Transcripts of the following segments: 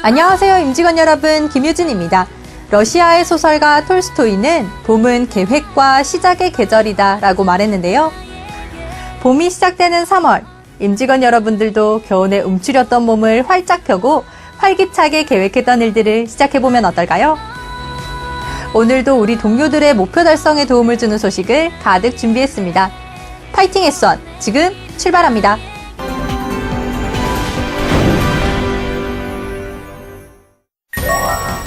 안녕하세요, 임직원 여러분. 김유진입니다. 러시아의 소설가 톨스토이는 봄은 계획과 시작의 계절이다 라고 말했는데요. 봄이 시작되는 3월, 임직원 여러분들도 겨우내 움츠렸던 몸을 활짝 펴고 활기차게 계획했던 일들을 시작해보면 어떨까요? 오늘도 우리 동료들의 목표 달성에 도움을 주는 소식을 가득 준비했습니다. 파이팅 S1, 지금 출발합니다.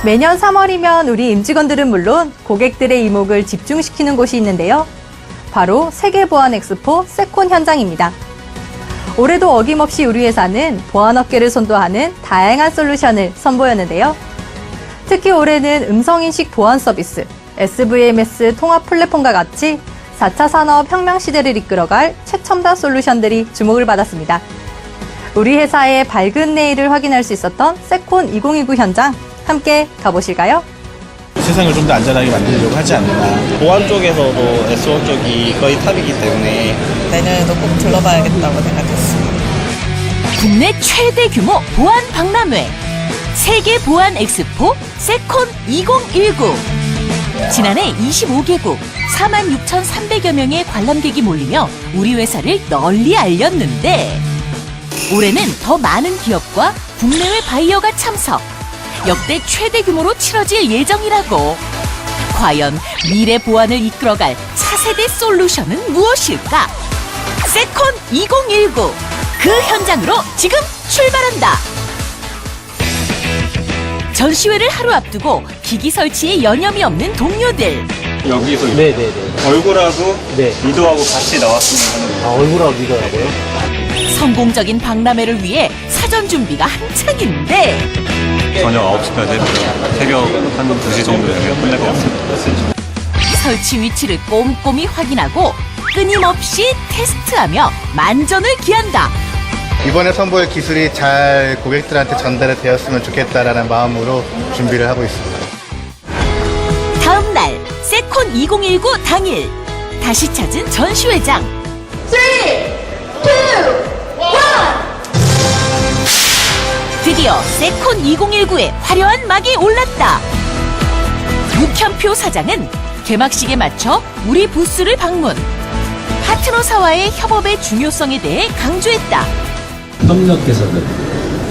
매년 3월이면 우리 임직원들은 물론 고객들의 이목을 집중시키는 곳이 있는데요. 바로 세계보안엑스포 세콘 현장입니다. 올해도 어김없이 우리 회사는 보안업계를 선도하는 다양한 솔루션을 선보였는데요. 특히 올해는 음성인식 보안 서비스, SVMS 통합 플랫폼과 같이 4차 산업 혁명 시대를 이끌어갈 최첨단 솔루션들이 주목을 받았습니다. 우리 회사의 밝은 내일을 확인할 수 있었던 세콘 2029 현장, 함께 가보실까요? 세상을 좀 더 안전하게 만들려고 하지 않나. 보안 쪽에서도 S1 쪽이 거의 탑이기 때문에 내년에도 꼭 들러봐야겠다고 생각했습니다. 국내 최대 규모 보안 박람회 세계 보안 엑스포 세콘 2019. 지난해 25개국 46,300여 명의 관람객이 몰리며 우리 회사를 널리 알렸는데 올해는 더 많은 기업과 국내외 바이어가 참석. 역대 최대 규모로 치러질 예정이라고. 과연 미래 보안을 이끌어갈 차세대 솔루션은 무엇일까? 세콘 2019 그 현장으로 지금 출발한다. 전시회를 하루 앞두고 기기 설치에 여념이 없는 동료들. 여기서 네네네. 얼굴하고 네. 리더하고 같이 나왔으면 하는 아, 얼굴하고 믿어라고요? 성공적인 박람회를 위해 사전 준비가 한창인데 저녁 9시까지 했고요. 새벽 한 2시 정도 되면 끝날 것 같습니다. 설치 위치를 꼼꼼히 확인하고 끊임없이 테스트하며 만전을 기한다. 이번에 선보일 기술이 잘 고객들한테 전달이 되었으면 좋겠다라는 마음으로 준비를 하고 있습니다. 다음 날 세콘 2019 당일 다시 찾은 전시회장. 3, 2, 1 드디어 세콘 2019에 화려한 막이 올랐다. 묵현표 사장은 개막식에 맞춰 우리 부스를 방문. 파트너사와의 협업의 중요성에 대해 강조했다. 협력회사들,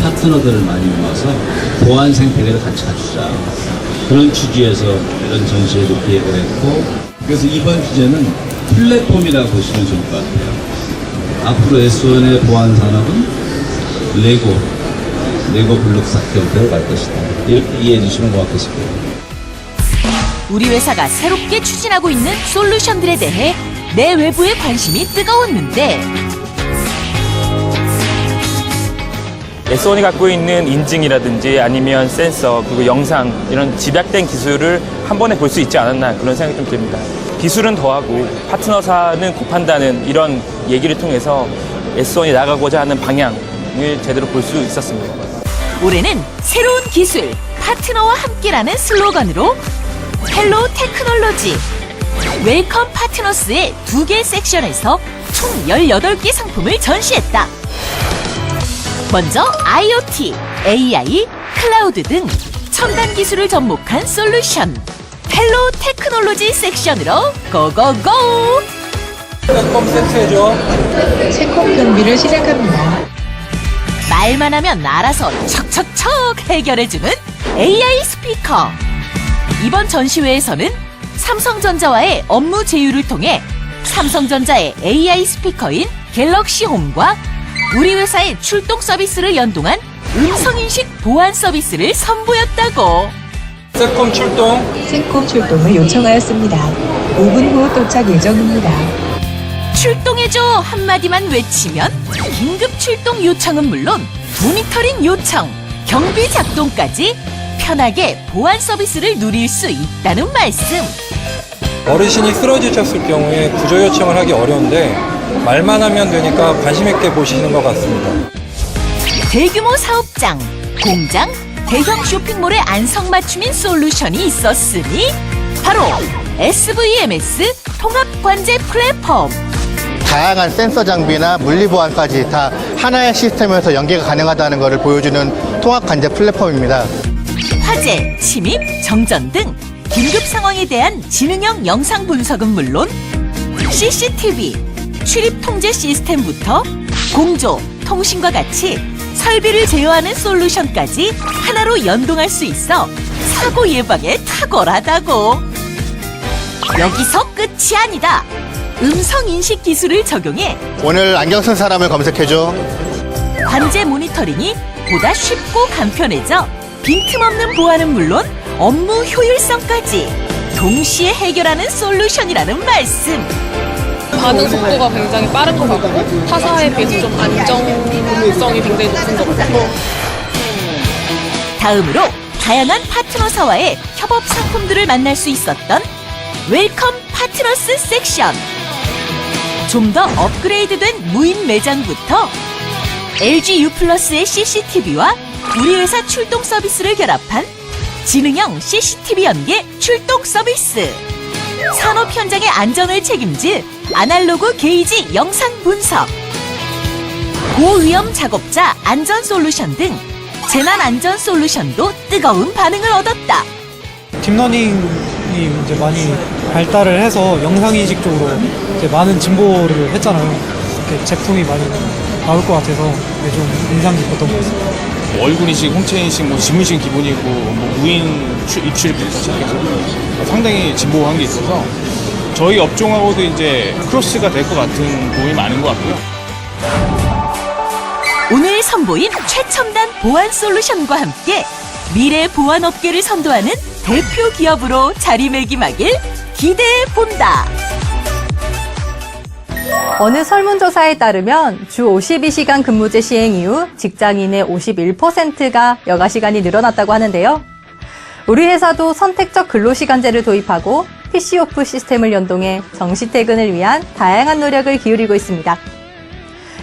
파트너들을 많이 모아서 보안 생태계를 같이 갖추자. 그런 취지에서 이런 전시회도 기획을 했고, 그래서 이번 주제는 플랫폼이라고 보시면 좋을 것 같아요. 앞으로 S1의 보안 산업은 레고 블록 사태로 갈 것이다. 이렇게 이해해 주시면 고맙겠습니다. 우리 회사가 새롭게 추진하고 있는 솔루션들에 대해 내외부의 관심이 뜨거웠는데 S1이 갖고 있는 인증이라든지 아니면 센서 그리고 영상 이런 집약된 기술을 한 번에 볼 수 있지 않았나 그런 생각이 좀 듭니다. 기술은 더하고 파트너사는 곱한다는 이런 얘기를 통해서 S1이 나가고자 하는 방향을 제대로 볼 수 있었습니다. 올해는 새로운 기술, 파트너와 함께라는 슬로건으로 헬로 테크놀로지, 웰컴 파트너스의 2개 섹션에서 총 18개 상품을 전시했다. 먼저 IoT, AI, 클라우드 등 첨단 기술을 접목한 솔루션 헬로 테크놀로지 섹션으로 고고고! 웰컴 세트해줘. 세콘 경비를 시작합니다. 말만 하면 알아서 척척척 해결해주는 AI 스피커. 이번 전시회에서는 삼성전자와의 업무 제휴를 통해 삼성전자의 AI 스피커인 갤럭시 홈과 우리 회사의 출동 서비스를 연동한 음성인식 보안 서비스를 선보였다고. 세콤 출동. 세콘 출동을 요청하였습니다. 5분 후 도착 예정입니다. 출동해줘 한마디만 외치면 긴급 출동 요청은 물론 모니터링 요청, 경비 작동까지 편하게 보안 서비스를 누릴 수 있다는 말씀. 어르신이 쓰러지셨을 경우에 구조 요청을 하기 어려운데 말만 하면 되니까 관심 있게 보시는 것 같습니다. 대규모 사업장, 공장, 대형 쇼핑몰의 안성맞춤인 솔루션이 있었으니 바로 SVMS 통합관제 플랫폼. 다양한 센서 장비나 물리 보안까지 다 하나의 시스템에서 연계가 가능하다는 것을 보여주는 통합 관제 플랫폼입니다. 화재, 침입, 정전 등 긴급 상황에 대한 지능형 영상 분석은 물론 CCTV, 출입 통제 시스템부터 공조, 통신과 같이 설비를 제어하는 솔루션까지 하나로 연동할 수 있어 사고 예방에 탁월하다고. 여기서 끝이 아니다. 음성인식 기술을 적용해 오늘 안경 쓴 사람을 검색해줘. 관제 모니터링이 보다 쉽고 간편해져 빈틈없는 보안은 물론 업무 효율성까지 동시에 해결하는 솔루션이라는 말씀. 반응 속도가 굉장히 빠른 것 같고 타사에 비해서 좀 안정성이 굉장히 높은 것 같아요. 다음으로 다양한 파트너사와의 협업 상품들을 만날 수 있었던 웰컴 파트너스 섹션. 좀 더 업그레이드된 무인 매장부터 LG U+의 CCTV와 우리 회사 출동 서비스를 결합한 지능형 CCTV 연계 출동 서비스. 산업 현장의 안전을 책임질 아날로그 게이지 영상 분석. 고위험 작업자 안전 솔루션 등 재난 안전 솔루션도 뜨거운 반응을 얻었다. 딥러닝이 이제 많이 발달을 해서 영상인식 쪽으로 이제 많은 진보를 했잖아요. 이렇게 제품이 많이 나올 것 같아서 좀 인상 깊었던 것 같습니다. 얼굴 인식, 홍채 인식, 지문 인식 기본이고 무인 입출입부터 시작해서 상당히 진보한 게 있어서 저희 업종하고도 이제 크로스가 될 것 같은 부분이 많은 것 같고요. 오늘 선보인 최첨단 보안 솔루션과 함께 미래 보안 업계를 선도하는 대표 기업으로 자리매김하길 기대해 본다. 어느 설문조사에 따르면 주 52시간 근무제 시행 이후 직장인의 51%가 여가 시간이 늘어났다고 하는데요. 우리 회사도 선택적 근로시간제를 도입하고 PC오프 시스템을 연동해 정시퇴근을 위한 다양한 노력을 기울이고 있습니다.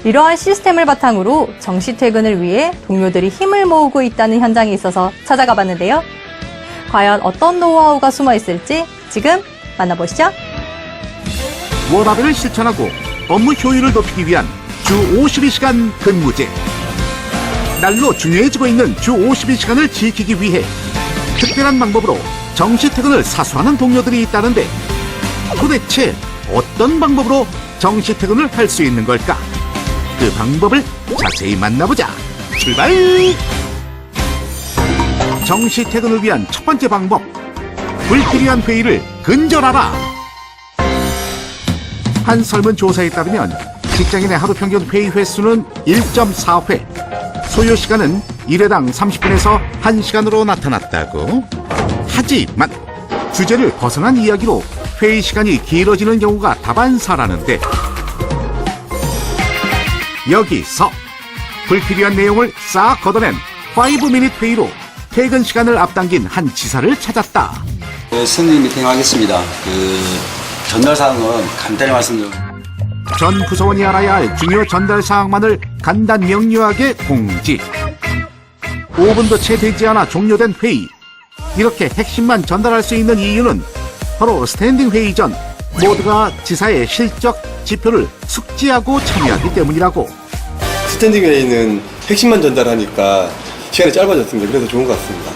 이러한 시스템을 바탕으로 정시퇴근을 위해 동료들이 힘을 모으고 있다는 현장이 있어서 찾아가 봤는데요. 과연 어떤 노하우가 숨어 있을지 지금 만나보시죠. 워라밸을 실천하고 업무 효율을 높이기 위한 주 52시간 근무제. 날로 중요해지고 있는 주 52시간을 지키기 위해 특별한 방법으로 정시퇴근을 사수하는 동료들이 있다는데 도대체 어떤 방법으로 정시퇴근을 할 수 있는 걸까? 그 방법을 자세히 만나보자. 출발! 정시퇴근을 위한 첫 번째 방법. 불필요한 회의를 근절하라. 한 설문조사에 따르면 직장인의 하루 평균 회의 횟수는 1.4회, 소요 시간은 1회당 30분에서 1시간으로 나타났다고. 하지만 주제를 벗어난 이야기로 회의 시간이 길어지는 경우가 다반사라는데 여기서 불필요한 내용을 싹 걷어낸 5미닛 회의로 퇴근 시간을 앞당긴 한 지사를 찾았다. 승리 미팅 하겠습니다. 전달 사항은 간단히 말씀드립니다. 전 부서원이 알아야 할 중요 전달 사항만을 간단 명료하게 공지. 5분도 채 되지 않아 종료된 회의. 이렇게 핵심만 전달할 수 있는 이유는 바로 스탠딩 회의 전 모두가 지사의 실적 지표를 숙지하고 참여하기 때문이라고. 스탠딩 회의는 핵심만 전달하니까 시간이 짧아졌습니다. 그래서 좋은 것 같습니다.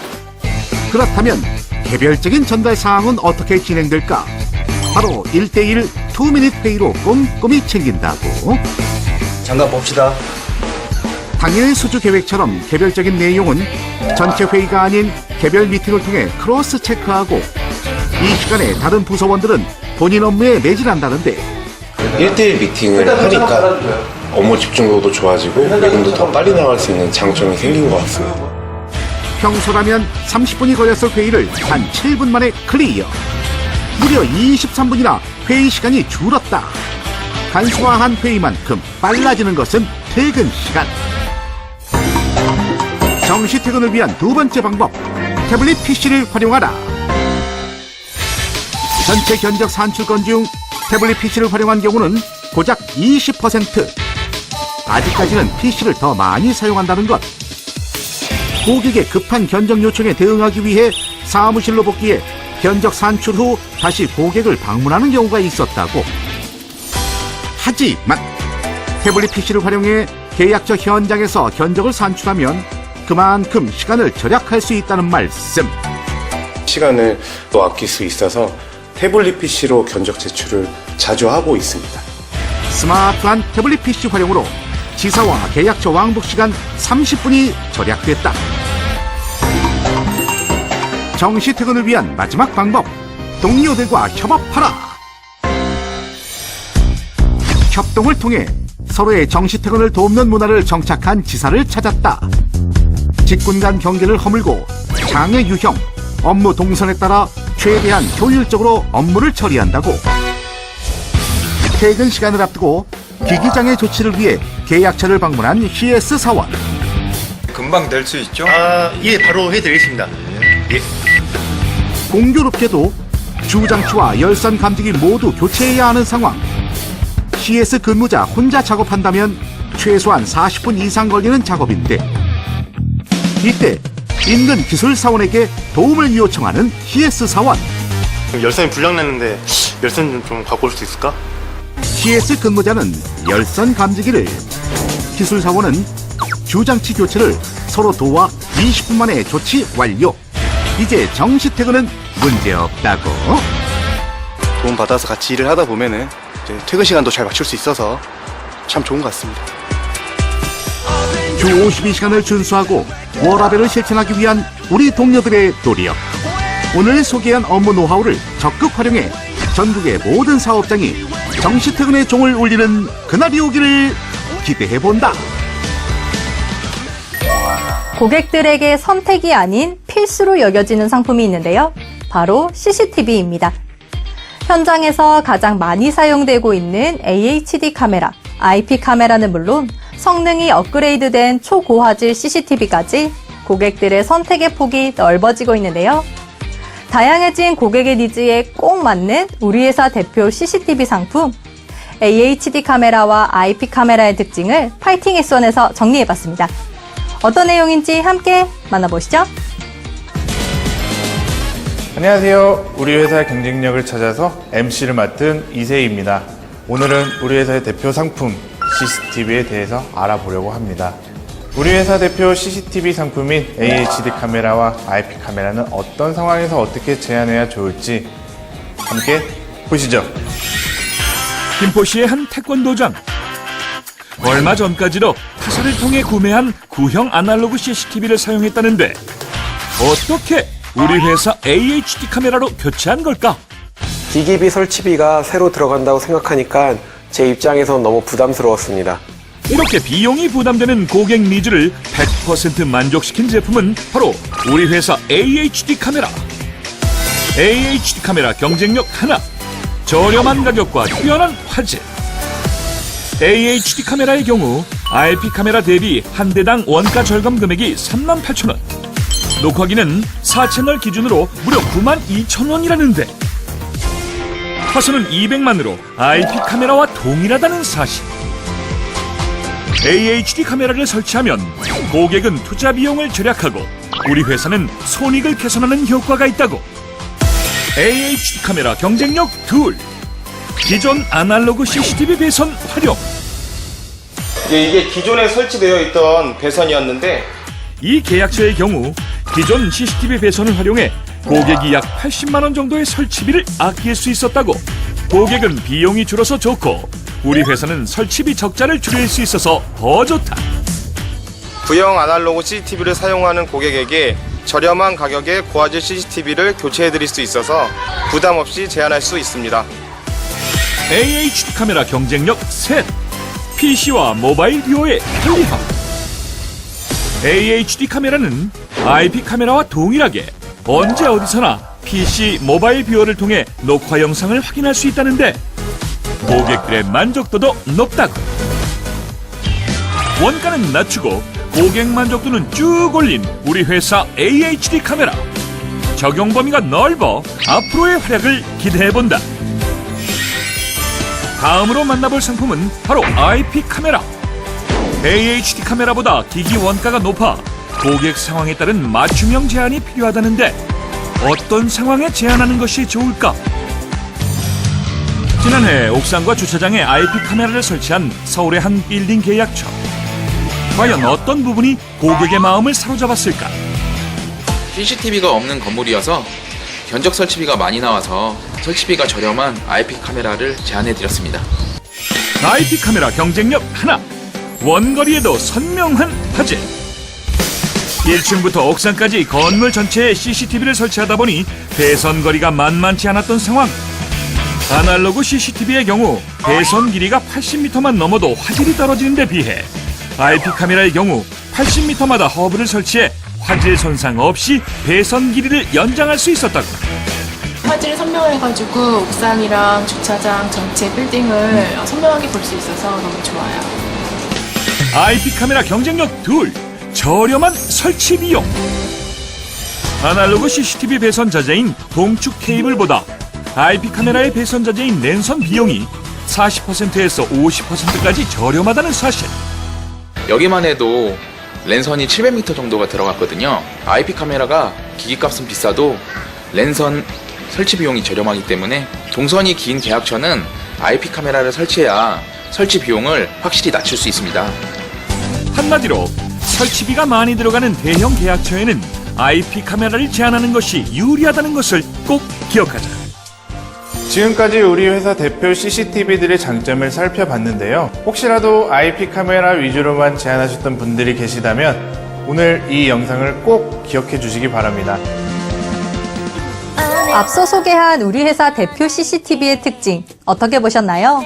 그렇다면 개별적인 전달 사항은 어떻게 진행될까? 바로 1대1 2미닛 회의로 꼼꼼히 챙긴다고. 잠깐 봅시다. 당일 수주 계획처럼 개별적인 내용은 전체 회의가 아닌 개별 미팅을 통해 크로스 체크하고 이 시간에 다른 부서원들은 본인 업무에 매진한다는데 1대1 미팅을 하니까 업무 집중도도 좋아지고 외근도 더 빨리 나갈 수 있는 장점이 생긴 것 같습니다. 평소라면 30분이 걸렸을 회의를 단 7분 만에 클리어. 무려 23분이나 회의 시간이 줄었다. 간소화한 회의만큼 빨라지는 것은 퇴근 시간. 정시 퇴근을 위한 두 번째 방법. 태블릿 PC를 활용하라. 전체 견적 산출건 중 태블릿 PC를 활용한 경우는 고작 20%. 아직까지는 PC를 더 많이 사용한다는 것. 고객의 급한 견적 요청에 대응하기 위해 사무실로 복귀해 견적 산출 후 다시 고객을 방문하는 경우가 있었다고. 하지만 태블릿 PC를 활용해 계약처 현장에서 견적을 산출하면 그만큼 시간을 절약할 수 있다는 말씀. 시간을 또 아낄 수 있어서 태블릿 PC로 견적 제출을 자주 하고 있습니다. 스마트한 태블릿 PC 활용으로 지사와 계약처 왕복 시간 30분이 절약됐다. 정시 퇴근을 위한 마지막 방법, 동료들과 협업하라. 협동을 통해 서로의 정시 퇴근을 돕는 문화를 정착한 지사를 찾았다. 직군 간 경계를 허물고 장애 유형, 업무 동선에 따라 최대한 효율적으로 업무를 처리한다고. 퇴근 시간을 앞두고 기기장애 조치를 위해 계약처를 방문한 CS 사원. 금방 될 수 있죠? 예, 바로 해드리겠습니다. 예. 공교롭게도 주장치와 열선 감지기 모두 교체해야 하는 상황. CS 근무자 혼자 작업한다면 최소한 40분 이상 걸리는 작업인데, 이때 인근 기술 사원에게 도움을 요청하는 CS 사원. 열선이 불량났는데 열선 좀 갖고 올 수 있을까? CS 근무자는 열선 감지기를, 기술 사원은 주장치 교체를 서로 도와 20분 만에 조치 완료. 이제 정시 퇴근은 문제없다고. 도움 받아서 같이 일을 하다 보면은 이제 퇴근 시간도 잘 맞출 수 있어서 참 좋은 것 같습니다. 주 52시간을 준수하고 워라밸을 실천하기 위한 우리 동료들의 노력. 오늘 소개한 업무 노하우를 적극 활용해 전국의 모든 사업장이 정시 퇴근의 종을 울리는 그날이 오기를 기대해본다. 고객들에게 선택이 아닌 필수로 여겨지는 상품이 있는데요. 바로 CCTV입니다. 현장에서 가장 많이 사용되고 있는 AHD 카메라, IP 카메라는 물론 성능이 업그레이드된 초고화질 CCTV까지 고객들의 선택의 폭이 넓어지고 있는데요. 다양해진 고객의 니즈에 꼭 맞는 우리 회사 대표 CCTV 상품, AHD 카메라와 IP 카메라의 특징을 파이팅 S1에서 정리해봤습니다. 어떤 내용인지 함께 만나보시죠. 안녕하세요. 우리 회사의 경쟁력을 찾아서 MC를 맡은 이세희입니다. 오늘은 우리 회사의 대표 상품 CCTV에 대해서 알아보려고 합니다. 우리 회사 대표 CCTV 상품인 AHD 카메라와 IP 카메라는 어떤 상황에서 어떻게 제한해야 좋을지 함께 보시죠. 김포시의 한 태권도장. 얼마 전까지도 타사를 통해 구매한 구형 아날로그 CCTV를 사용했다는데 어떻게 우리 회사 AHD 카메라로 교체한 걸까? 기기비 설치비가 새로 들어간다고 생각하니까 제 입장에선 너무 부담스러웠습니다. 이렇게 비용이 부담되는 고객 니즈를 100% 만족시킨 제품은 바로 우리 회사 AHD 카메라. AHD 카메라 경쟁력 하나, 저렴한 가격과 뛰어난 화질. AHD 카메라의 경우 IP 카메라 대비 한 대당 원가 절감 금액이 38,000원, 녹화기는 4채널 기준으로 무려 92,000원이라는데 화소는 200만으로 IP 카메라와 동일하다는 사실. AHD 카메라를 설치하면 고객은 투자 비용을 절약하고 우리 회사는 손익을 개선하는 효과가 있다고. AHD 카메라 경쟁력 둘, 기존 아날로그 CCTV 배선 활용. 이게 기존에 설치되어 있던 배선이었는데 이 계약서의 경우 기존 CCTV 배선을 활용해 고객이 약 80만 원 정도의 설치비를 아낄 수 있었다고. 고객은 비용이 줄어서 좋고 우리 회사는 설치비 적자를 줄일 수 있어서 더 좋다. 구형 아날로그 CCTV를 사용하는 고객에게 저렴한 가격에 고화질 CCTV를 교체해드릴 수 있어서 부담 없이 제한할 수 있습니다. AHD 카메라 경쟁력 셋, PC와 모바일 듀오의 편리함. AHD 카메라는 IP 카메라와 동일하게 언제 어디서나 PC, 모바일 뷰어를 통해 녹화 영상을 확인할 수 있다는데 고객들의 만족도도 높다고. 원가는 낮추고 고객 만족도는 쭉 올린 우리 회사 AHD 카메라. 적용 범위가 넓어 앞으로의 활약을 기대해본다. 다음으로 만나볼 상품은 바로 IP 카메라. AHD 카메라보다 기기 원가가 높아 고객 상황에 따른 맞춤형 제한이 필요하다는데 어떤 상황에 제한하는 것이 좋을까? 지난해 옥상과 주차장에 IP 카메라를 설치한 서울의 한 빌딩 계약처. 과연 어떤 부분이 고객의 마음을 사로잡았을까? CCTV가 없는 건물이어서 견적 설치비가 많이 나와서 설치비가 저렴한 IP 카메라를 제안해드렸습니다. IP 카메라 경쟁력 하나. 원거리에도 선명한 화질. 1층부터 옥상까지 건물 전체에 CCTV를 설치하다 보니 배선 거리가 만만치 않았던 상황. 아날로그 CCTV의 경우 배선 길이가 80m만 넘어도 화질이 떨어지는 데 비해 IP 카메라의 경우 80m마다 허브를 설치해 화질 손상 없이 배선 길이를 연장할 수 있었다고. 화질을 선명해가지고 옥상이랑 주차장 전체 빌딩을 선명하게 볼 수 있어서 너무 좋아요. IP 카메라 경쟁력 둘. 저렴한 설치 비용. 아날로그 CCTV 배선 자재인 동축 케이블보다 IP 카메라의 배선 자재인 랜선 비용이 40%에서 50%까지 저렴하다는 사실. 여기만 해도 랜선이 700m 정도가 들어갔거든요. IP 카메라가 기기값은 비싸도 랜선 설치 비용이 저렴하기 때문에 동선이 긴 계약처는 IP 카메라를 설치해야 설치 비용을 확실히 낮출 수 있습니다. 한마디로 설치비가 많이 들어가는 대형 계약처에는 IP 카메라를 제한하는 것이 유리하다는 것을 꼭 기억하자. 지금까지 우리 회사 대표 CCTV들의 장점을 살펴봤는데요. 혹시라도 IP 카메라 위주로만 제안하셨던 분들이 계시다면 오늘 이 영상을 꼭 기억해 주시기 바랍니다. 앞서 소개한 우리 회사 대표 CCTV의 특징 어떻게 보셨나요?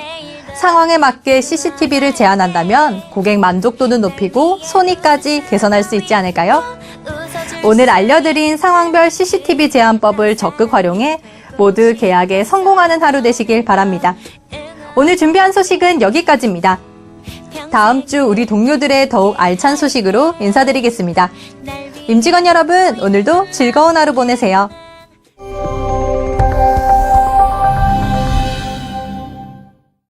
상황에 맞게 CCTV를 제안한다면 고객 만족도는 높이고 손익까지 개선할 수 있지 않을까요? 오늘 알려드린 상황별 CCTV 제한법을 적극 활용해 모두 계약에 성공하는 하루 되시길 바랍니다. 오늘 준비한 소식은 여기까지입니다. 다음 주 우리 동료들의 더욱 알찬 소식으로 인사드리겠습니다. 임직원 여러분, 오늘도 즐거운 하루 보내세요.